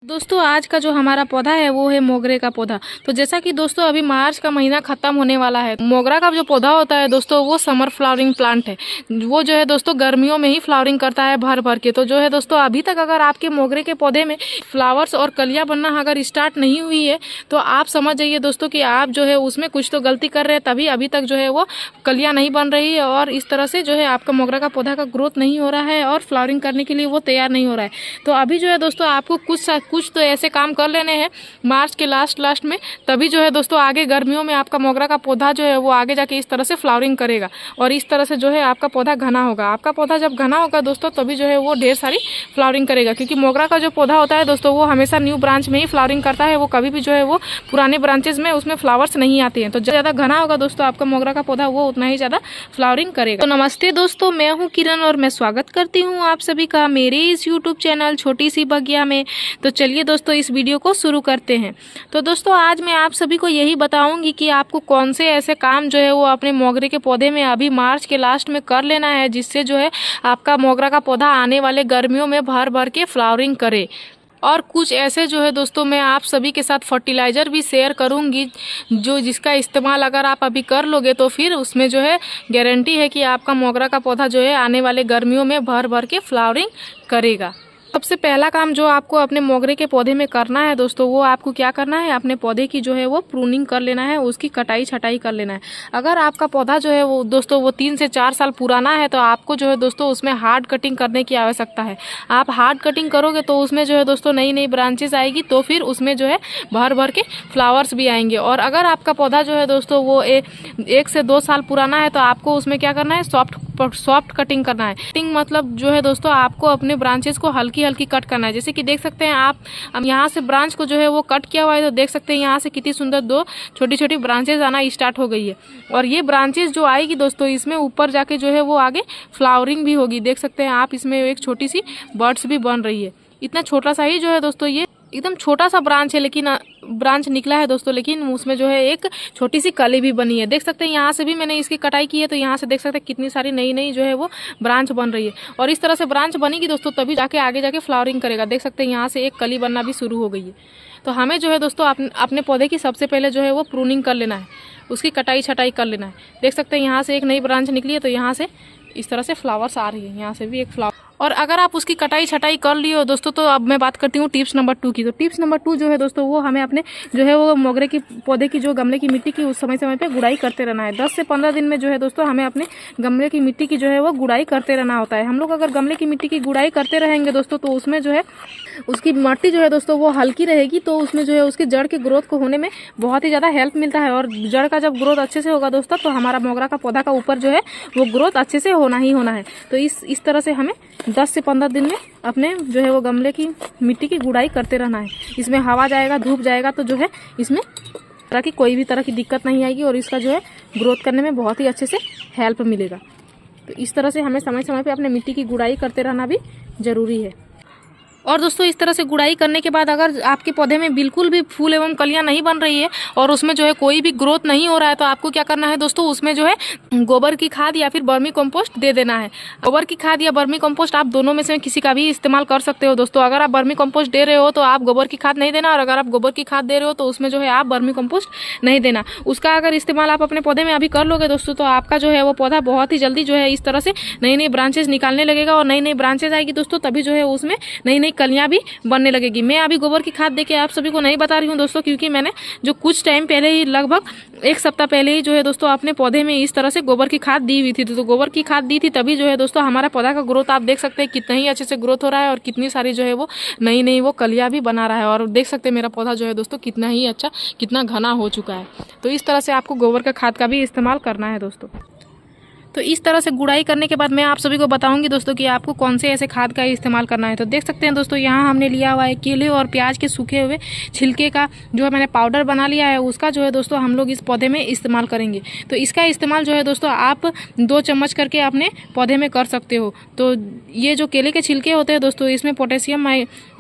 दोस्तों आज का जो हमारा पौधा है वो है मोगरे का पौधा। तो जैसा कि दोस्तों अभी मार्च का महीना खत्म होने वाला है। मोगरा का जो पौधा होता है दोस्तों वो समर फ्लावरिंग प्लांट है। वो जो है दोस्तों गर्मियों में ही फ्लावरिंग करता है भर भर के। तो जो है दोस्तों अभी तक अगर आपके मोगरे के पौधे में फ्लावर्स और कलियां बनना अगर स्टार्ट नहीं हुई है तो आप समझ जाइए दोस्तों कि आप जो है उसमें कुछ तो गलती कर रहे हैं, तभी अभी तक जो है वो कलियां नहीं बन रही है और इस तरह से जो है आपका मोगरा का पौधा का ग्रोथ नहीं हो रहा है और फ्लावरिंग करने के लिए वो तैयार नहीं हो रहा है। तो अभी जो है दोस्तों आपको कुछ तो ऐसे काम कर लेने हैं मार्च के लास्ट में, तभी जो है दोस्तों आगे गर्मियों में आपका मोगरा का पौधा जो है वो आगे जाके इस तरह से फ्लावरिंग करेगा और इस तरह से जो है आपका पौधा घना होगा। आपका पौधा जब घना होगा दोस्तों तभी जो है वो ढेर सारी फ्लावरिंग करेगा, क्योंकि मोगरा का जो पौधा होता है दोस्तों वो हमेशा न्यू ब्रांच में ही फ्लावरिंग करता है। वो कभी भी जो है वो पुराने ब्रांचेस में उसमें फ्लावर्स नहीं आते हैं। तो ज़्यादा घना होगा दोस्तों आपका मोगरा का पौधा वो उतना ही ज़्यादा फ्लावरिंग करेगा। तो नमस्ते दोस्तों, मैं हूँ किरण और मैं स्वागत करती हूँ आप सभी का मेरे इस यूट्यूब चैनल छोटी सी बगिया में। तो चलिए दोस्तों इस वीडियो को शुरू करते हैं। तो दोस्तों आज मैं आप सभी को यही बताऊंगी कि आपको कौन से ऐसे काम जो है वो अपने मोगरे के पौधे में अभी मार्च के लास्ट में कर लेना है, जिससे जो है आपका मोगरा का पौधा आने वाले गर्मियों में भर भर के फ्लावरिंग करे। और कुछ ऐसे जो है दोस्तों मैं आप सभी के साथ फर्टिलाइज़र भी शेयर करूंगी जिसका इस्तेमाल अगर आप अभी कर लोगे तो फिर उसमें जो है गारंटी है कि आपका मोगरा का पौधा जो है आने वाले गर्मियों में भर भर के फ्लावरिंग करेगा। सबसे पहला काम जो आपको अपने मोगरे के पौधे में करना है दोस्तों, वो आपको क्या करना है, अपने पौधे की जो है वो प्रूनिंग कर लेना है, उसकी कटाई छटाई कर लेना है। अगर आपका पौधा जो है वो दोस्तों वो 3 से 4 साल पुराना है तो आपको जो है दोस्तों उसमें हार्ड कटिंग करने की आवश्यकता है। आप हार्ड कटिंग करोगे तो उसमें जो है दोस्तों नई नई ब्रांचेस आएगी, तो फिर उसमें जो है भर भर के फ्लावर्स भी आएंगे। और अगर आपका पौधा जो है दोस्तों वो 1 से 2 साल पुराना है तो आपको उसमें क्या करना है, सॉफ्ट कटिंग करना है। कटिंग मतलब जो है दोस्तों आपको अपने ब्रांचेस को हल्की हल्की कट करना है। जैसे कि देख सकते हैं आप, अब यहाँ से ब्रांच को जो है वो कट किया हुआ है तो देख सकते हैं यहाँ से कितनी सुंदर 2 छोटी छोटी ब्रांचेस आना स्टार्ट हो गई है। और ये ब्रांचेस जो आएगी दोस्तों इसमें ऊपर जाके जो है वो आगे फ्लावरिंग भी होगी। देख सकते हैं आप इसमें एक छोटी सी बर्ड्स भी बन रही है। इतना छोटा सा ही जो है दोस्तों ये एकदम छोटा सा ब्रांच है, लेकिन ब्रांच निकला है दोस्तों, लेकिन उसमें जो है एक छोटी सी कली भी बनी है। देख सकते हैं यहाँ से भी मैंने इसकी कटाई की है तो यहाँ से देख सकते हैं कितनी सारी नई नई जो है वो ब्रांच बन रही है। और इस तरह से ब्रांच बनेगी दोस्तों तभी जाके आगे जाके फ्लावरिंग करेगा। देख सकते हैं यहाँ से एक कली बनना भी शुरू हो गई है। तो हमें जो है दोस्तों अपने पौधे की सबसे पहले जो है वो प्रूनिंग कर लेना है, उसकी कटाई छटाई कर लेना है। देख सकते हैं यहाँ से एक नई ब्रांच निकली है तो यहाँ से इस तरह से फ्लावर्स आ रही है, यहाँ से भी एक फ्लावर। और अगर आप उसकी कटाई छटाई कर ली हो दोस्तों तो अब मैं बात करती हूँ टिप्स नंबर 2 की। तो टिप्स नंबर 2 जो है दोस्तों वो हमें अपने जो है वो मोगरे की पौधे की जो गमले की मिट्टी की उस समय पे गुड़ाई करते रहना है। 10 से 15 दिन में जो है दोस्तों हमें अपने गमले की मिट्टी की जो है वो गुड़ाई करते रहना होता है। हम लोग अगर गमले की मिट्टी की गुड़ाई करते रहेंगे दोस्तों तो उसमें जो है उसकी मिट्टी जो है दोस्तों वो हल्की रहेगी, तो उसमें जो है उसकी जड़ के ग्रोथ को होने में बहुत ही ज़्यादा हेल्प मिलता है। और जड़ का जब ग्रोथ अच्छे से होगा दोस्तों तो हमारा मोगरा का पौधा का ऊपर जो है वो ग्रोथ अच्छे से होना ही होना है। तो इस तरह से हमें 10 से 15 दिन में अपने जो है वो गमले की मिट्टी की गुड़ाई करते रहना है। इसमें हवा जाएगा, धूप जाएगा तो जो है इसमें तरह की कोई भी तरह की दिक्कत नहीं आएगी और इसका जो है ग्रोथ करने में बहुत ही अच्छे से हेल्प मिलेगा। तो इस तरह से हमें समय समय पे अपने मिट्टी की गुड़ाई करते रहना भी ज़रूरी है। और दोस्तों इस तरह से गुड़ाई करने के बाद अगर आपके पौधे में बिल्कुल भी फूल एवं कलियां नहीं बन रही है और उसमें जो है कोई भी ग्रोथ नहीं हो रहा है तो आपको क्या करना है दोस्तों, उसमें जो है गोबर की खाद या फिर वर्मी कंपोस्ट दे देना है। गोबर की खाद या वर्मी कंपोस्ट आप दोनों में से किसी का भी इस्तेमाल कर सकते हो दोस्तों। अगर आप वर्मी कंपोस्ट दे रहे हो तो आप गोबर की खाद नहीं देना, और अगर आप गोबर की खाद दे रहे हो तो उसमें जो है आप वर्मी कंपोस्ट नहीं देना। उसका अगर इस्तेमाल आप अपने पौधे में अभी कर लोगे दोस्तों तो आपका जो है वो पौधा बहुत ही जल्दी जो है इस तरह से नई नई ब्रांचेस निकालने लगेगा और नई नई ब्रांचेस आएगी दोस्तों, तभी जो है उसमें नई नई कलियां भी बनने लगेगी। मैं अभी गोबर की खाद देके आप सभी को नहीं बता रही हूँ दोस्तों, क्योंकि मैंने जो कुछ टाइम पहले ही लगभग 1 सप्ताह पहले ही जो है दोस्तों अपने पौधे में इस तरह से गोबर की खाद दी हुई थी। तो गोबर की खाद दी थी तभी जो है दोस्तों हमारा पौधा का ग्रोथ आप देख सकते हैं कितना ही अच्छे से ग्रोथ हो रहा है और कितनी सारी जो है वो नई नई वो कलियां भी बना रहा है। और देख सकते हैं मेरा पौधा जो है दोस्तों कितना ही अच्छा, कितना घना हो चुका है। तो इस तरह से आपको गोबर का खाद का भी इस्तेमाल करना है दोस्तों। तो इस तरह से गुड़ाई करने के बाद मैं आप सभी को बताऊंगी दोस्तों कि आपको कौन से ऐसे खाद का इस्तेमाल करना है। तो देख सकते हैं दोस्तों यहाँ हमने लिया हुआ है केले और प्याज के सूखे हुए छिलके का जो है मैंने पाउडर बना लिया है, उसका जो है दोस्तों हम लोग इस पौधे में इस्तेमाल करेंगे। तो इसका इस्तेमाल जो है दोस्तों आप 2 चम्मच करके अपने पौधे में कर सकते हो। तो ये जो केले के छिलके होते हैं दोस्तों इसमें पोटेशियम,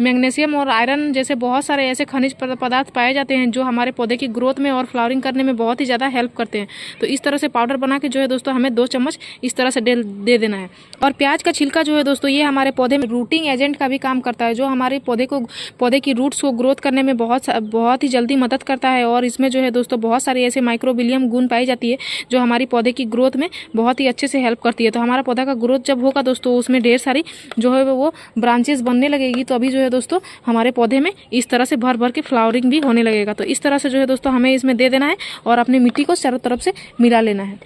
मैग्नीशियम और आयरन जैसे बहुत सारे ऐसे खनिज पदार्थ पाए जाते हैं जो हमारे पौधे की ग्रोथ में और फ्लावरिंग करने में बहुत ही ज़्यादा हेल्प करते हैं। तो इस तरह से पाउडर बना के जो है दोस्तों हमें 2 चम्मच इस तरह से दे देना है। और प्याज का छिलका जो है दोस्तों ये हमारे पौधे में रूटिंग एजेंट का भी काम करता है, जो हमारे पौधे की रूट्स को ग्रोथ करने में बहुत ही जल्दी मदद करता है। और इसमें जो है दोस्तों बहुत सारे ऐसे माइक्रोबिलियम गुण पाई जाती है जो हमारी पौधे की ग्रोथ में बहुत ही अच्छे से हेल्प करती है। तो हमारा पौधा का ग्रोथ जब होगा दोस्तों उसमें ढेर सारी जो है वो ब्रांचेस बनने लगेगी, तो अभी जो है दोस्तों हमारे पौधे में इस तरह से भर भर के फ्लावरिंग भी होने लगेगा। तो इस तरह से जो है दोस्तों हमें इसमें दे देना है और अपनी मिट्टी को चारों तरफ से मिला लेना है।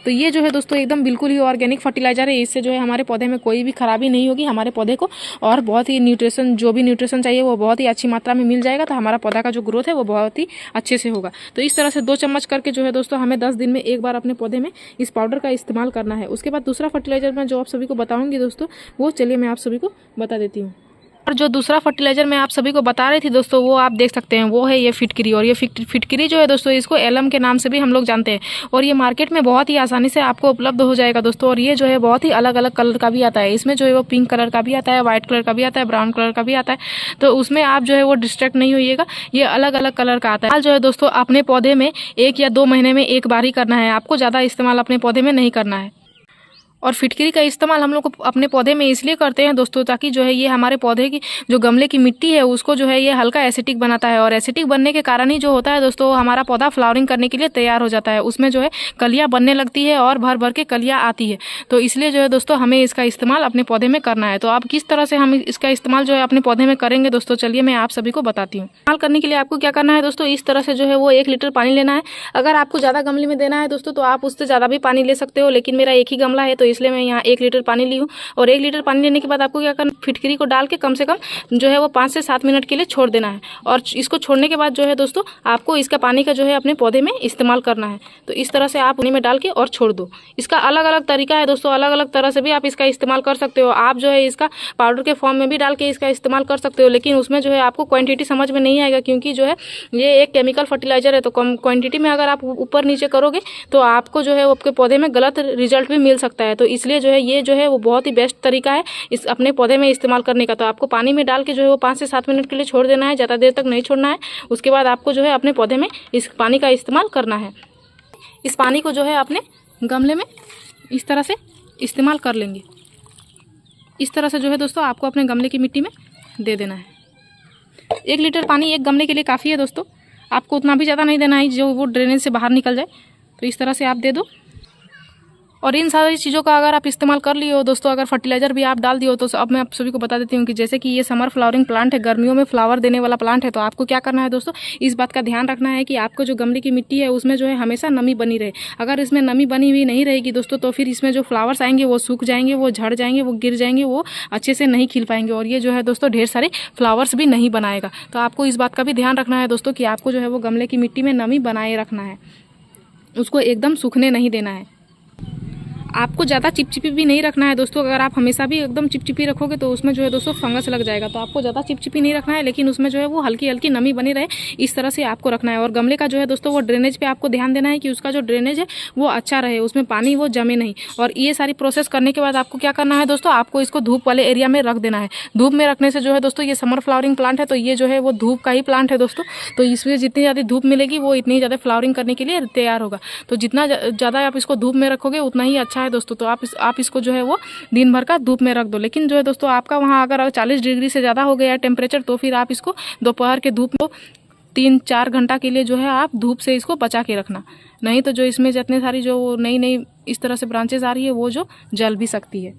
तो ये जो है दोस्तों एकदम बिल्कुल ही ऑर्गेनिक फर्टिलाइजर है, इससे जो है हमारे पौधे में कोई भी खराबी नहीं होगी, हमारे पौधे को और बहुत ही न्यूट्रिशन जो भी न्यूट्रिशन चाहिए वो बहुत ही अच्छी मात्रा में मिल जाएगा। तो हमारा पौधा का जो ग्रोथ है वो बहुत ही अच्छे से होगा। तो इस तरह से 2 चम्मच करके जो है दोस्तों हमें 10 दिन में एक बार अपने पौधे में इस पाउडर का इस्तेमाल करना है। उसके बाद दूसरा फर्टिलाइजर मैं जो आप सभी को बताऊँगी दोस्तों वो चलिए मैं आप सभी को बता देती हूँ। और जो दूसरा फर्टिलाइजर मैं आप सभी को बता रही थी दोस्तों वो आप देख सकते हैं, वो है ये फिटकरी। और ये फिटकरी जो है दोस्तों इसको एलम के नाम से भी हम लोग जानते हैं, और ये मार्केट में बहुत ही आसानी से आपको उपलब्ध हो जाएगा दोस्तों। और ये जो है बहुत ही अलग अलग कलर का भी आता है, इसमें जो है वो पिंक कलर का भी आता है, व्हाइट कलर का भी आता है, ब्राउन कलर का भी आता है। तो उसमें आप जो है वो डिस्ट्रैक्ट नहीं होइएगा, ये अलग अलग कलर का आता है। हाल जो है दोस्तों अपने पौधे में 1 या 2 महीने में एक बार ही करना है, आपको ज़्यादा इस्तेमाल अपने पौधे में नहीं करना है। और फिटकरी का इस्तेमाल हम लोग को अपने पौधे में इसलिए करते हैं दोस्तों ताकि जो है ये हमारे पौधे की जो गमले की मिट्टी है उसको जो है ये हल्का एसिडिक बनाता है, और एसिडिक बनने के कारण ही जो होता है दोस्तों हमारा पौधा फ्लावरिंग करने के लिए तैयार हो जाता है, उसमें जो है कलियाँ बनने लगती है और भर भर के कलियाँ आती है। तो इसलिए जो है दोस्तों हमें इसका इस्तेमाल अपने पौधे में करना है। तो आप किस तरह से हम इसका इस्तेमाल जो है अपने पौधे में करेंगे दोस्तों, चलिए मैं आप सभी को बताती हूँ। इस्तेमाल करने के लिए आपको क्या करना है दोस्तों, इस तरह से जो है वो 1 लीटर पानी लेना है। अगर आपको ज़्यादा गमले में देना है दोस्तों तो आप उससे ज़्यादा भी पानी ले सकते हो, लेकिन मेरा एक ही गमला है तो इसलिए मैं यहाँ 1 लीटर पानी ली हूँ। और 1 लीटर पानी लेने के बाद आपको क्या करना, फिटकरी को डाल के कम से कम जो है वो 5 से 7 मिनट के लिए छोड़ देना है। और इसको छोड़ने के बाद जो है दोस्तों आपको इसका पानी का जो है अपने पौधे में इस्तेमाल करना है। तो इस तरह से आप पानी में डाल के और छोड़ दो। इसका अलग अलग तरीका है दोस्तों, अलग अलग तरह से भी आप इसका इस्तेमाल कर सकते हो। आप जो है इसका पाउडर के फॉर्म में भी डाल के इसका इस्तेमाल कर सकते हो, लेकिन उसमें जो है आपको क्वांटिटी समझ में नहीं आएगा, क्योंकि जो है ये एक केमिकल फर्टिलाइजर है। तो कम क्वांटिटी में अगर आप ऊपर नीचे करोगे तो आपको जो है आपके पौधे में गलत रिजल्ट भी मिल सकता है। तो इसलिए जो है ये जो है वो बहुत ही बेस्ट तरीका है इस अपने पौधे में इस्तेमाल करने का। तो आपको पानी में डाल के जो है वो 5 से 7 मिनट के लिए छोड़ देना है, ज़्यादा देर तक नहीं छोड़ना है। उसके बाद आपको जो है अपने पौधे में इस पानी का इस्तेमाल करना है। इस पानी को जो है अपने गमले में इस तरह से इस्तेमाल कर लेंगे। इस तरह से जो है दोस्तों आपको अपने गमले की मिट्टी में दे देना है। 1 लीटर पानी एक गमले के लिए काफ़ी है दोस्तों, आपको उतना भी ज़्यादा नहीं देना है जो वो ड्रेनेज से बाहर निकल जाए। तो इस तरह से आप दे दो। और इन सारी चीज़ों का अगर आप इस्तेमाल कर लिए हो दोस्तों, अगर फर्टिलाइजर भी आप डाल दिए हो, तो अब मैं आप सभी को बता देती हूँ कि जैसे कि ये समर फ्लावरिंग प्लांट है, गर्मियों में फ्लावर देने वाला प्लांट है। तो आपको क्या करना है दोस्तों, इस बात का ध्यान रखना है कि आपको जो गमले की मिट्टी है उसमें जो है हमेशा नमी बनी रहे। अगर इसमें नमी बनी हुई नहीं रहेगी दोस्तों तो फिर इसमें जो फ्लावर्स आएंगे वो सूख जाएंगे, वो झड़ जाएंगे, वो गिर जाएंगे, वो अच्छे से नहीं खिल पाएंगे, और ये जो है दोस्तों ढेर सारे फ्लावर्स भी नहीं बनाएगा। तो आपको इस बात का भी ध्यान रखना है दोस्तों कि आपको जो है वो गमले की मिट्टी में नमी बनाए रखना है, उसको एकदम सूखने नहीं देना है। आपको ज़्यादा चिपचिपी भी नहीं रखना है दोस्तों। अगर आप हमेशा भी एकदम चिपचिपी रखोगे तो उसमें जो है दोस्तों फंगस लग जाएगा। तो आपको ज़्यादा चिपचिपी नहीं रखना है, लेकिन उसमें जो है वो हल्की हल्की नमी बनी रहे, इस तरह से आपको रखना है। और गमले का जो है दोस्तों वो ड्रेनेज पे आपको ध्यान देना है कि उसका जो ड्रेनेज है वो अच्छा रहे, उसमें पानी वो जमे नहीं। और ये सारी प्रोसेस करने के बाद आपको क्या करना है दोस्तों, आपको इसको धूप वाले एरिया में रख देना है। धूप में रखने से जो है दोस्तों ये समर फ्लावरिंग प्लांट है तो ये जो है वो धूप का ही प्लांट है दोस्तों। तो इसमें जितनी ज़्यादा धूप मिलेगी वो इतनी ज़्यादा फ्लावरिंग करने के लिए तैयार होगा। तो जितना ज़्यादा आप इसको धूप में रखोगे उतना ही अच्छा है दोस्तों। तो आप इसको जो है वो दिन भर का धूप में रख दो। लेकिन जो है दोस्तों आपका वहाँ अगर 40 डिग्री से ज़्यादा हो गया टेम्परेचर तो फिर आप इसको दोपहर के धूप में 3-4 घंटा के लिए जो है आप धूप से इसको बचा के रखना। नहीं तो जो इसमें जितने सारी जो नई नई इस तरह से ब्रांचेस आ रही है वो जो जल भी सकती है।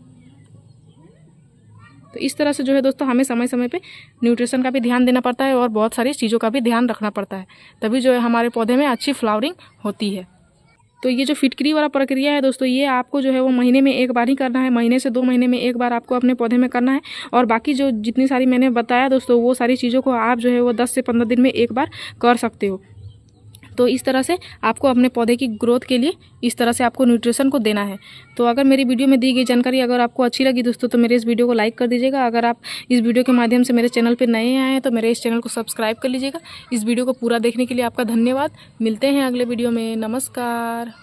तो इस तरह से जो है दोस्तों हमें समय समय पे न्यूट्रिशन का भी ध्यान देना पड़ता है और बहुत सारी चीज़ों का भी ध्यान रखना पड़ता है, तभी जो है हमारे पौधे में अच्छी फ्लावरिंग होती है। तो ये जो फिटकरी वाला प्रक्रिया है दोस्तों ये आपको जो है वो महीने में एक बार ही करना है, महीने से 2 महीने में एक बार आपको अपने पौधे में करना है। और बाकी जो जितनी सारी मैंने बताया दोस्तों वो सारी चीज़ों को आप जो है वो 10 से 15 दिन में एक बार कर सकते हो। तो इस तरह से आपको अपने पौधे की ग्रोथ के लिए इस तरह से आपको न्यूट्रिशन को देना है। तो अगर मेरी वीडियो में दी गई जानकारी अगर आपको अच्छी लगी दोस्तों तो मेरे इस वीडियो को लाइक कर दीजिएगा। अगर आप इस वीडियो के माध्यम से मेरे चैनल पर नए आए हैं तो मेरे इस चैनल को सब्सक्राइब कर लीजिएगा। इस वीडियो को पूरा देखने के लिए आपका धन्यवाद। मिलते हैं अगले वीडियो में। नमस्कार।